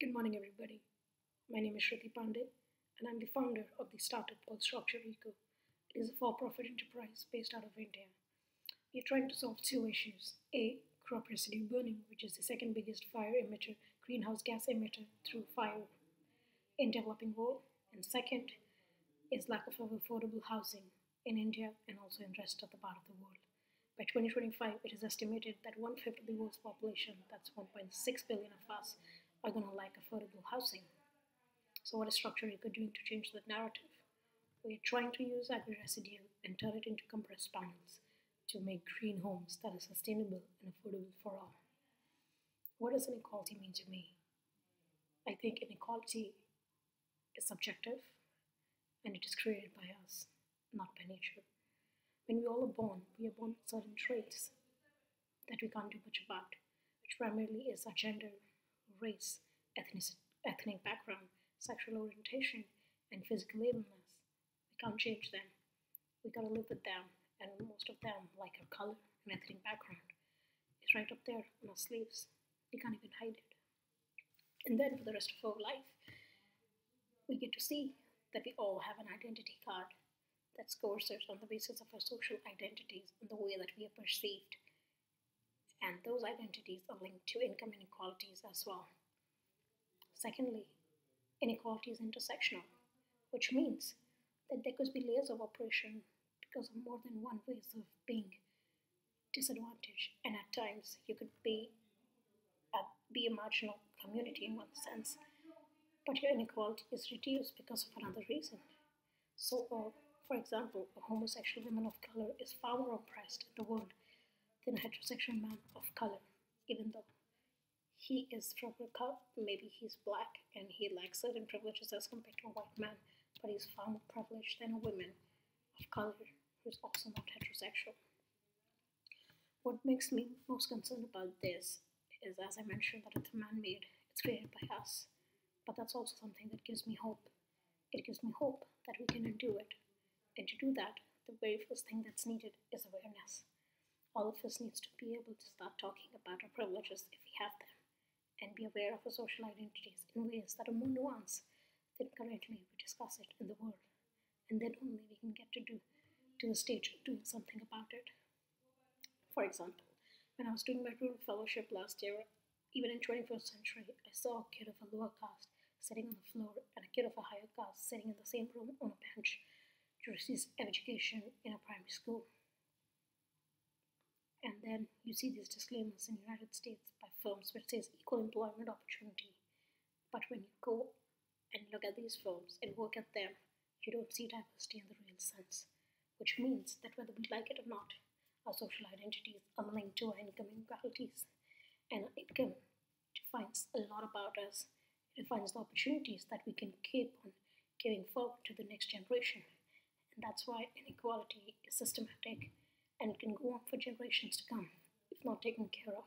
Good morning, everybody. My name is Shruti Pandey, and I'm the founder of the startup called Structure Eco. It is a for-profit enterprise based out of India. We are trying to solve two issues: A, crop residue burning, which is the second biggest fire emitter, greenhouse gas emitter through fire in developing world, and second is lack of affordable housing in India and also in rest of the part of the world. By 2025, it is estimated that one-fifth of the world's population, that's 1.6 billion of us, are going to like affordable housing. So what is Structure Eco doing to change that narrative? We are trying to use agri-residue and turn it into compressed panels to make green homes that are sustainable and affordable for all. What does inequality mean to me? I think inequality is subjective and it is created by us, not by nature. When we all are born, we are born with certain traits that we can't do much about, which primarily is our gender, race, ethnic background, sexual orientation, and physical ableness. We can't change them. We gotta live with them, and most of them, like our color and ethnic background, is right up there on our sleeves. We can't even hide it. And then for the rest of our life, we get to see that we all have an identity card that scores us on the basis of our social identities and the way that we are perceived. And those identities are linked to income inequalities as well. Secondly, inequality is intersectional, which means that there could be layers of oppression because of more than one ways of being disadvantaged, and at times you could be a marginal community in one sense, but your inequality is reduced because of another reason. So, for example, a homosexual woman of color is far more oppressed in the world than a heterosexual man of color, even though he is from a color, maybe he's black and he lacks certain privileges as compared to a white man, but he's far more privileged than a woman of color who's also not heterosexual. What makes me most concerned about this is, as I mentioned, that it's man-made, it's created by us, but that's also something that gives me hope. It gives me hope that we can undo it, and to do that, the very first thing that's needed is awareness. All of us needs to be able to start talking about our privileges if we have them, and be aware of our social identities in ways that are more nuanced than currently we discuss it in the world. And then only we can get to the stage of doing something about it. For example, when I was doing my rural fellowship last year, even in 21st century, I saw a kid of a lower caste sitting on the floor and a kid of a higher caste sitting in the same room on a bench to receive education in a primary school. And then you see these disclaimers in the United States by firms where it says equal employment opportunity. But when you go and look at these firms and work at them, you don't see diversity in the real sense. Which means that whether we like it or not, our social identities are linked to our income inequalities. And our income defines a lot about us. It defines the opportunities that we can keep on giving forward to the next generation. And that's why inequality is systematic and it can go on for generations to come if not taken care of.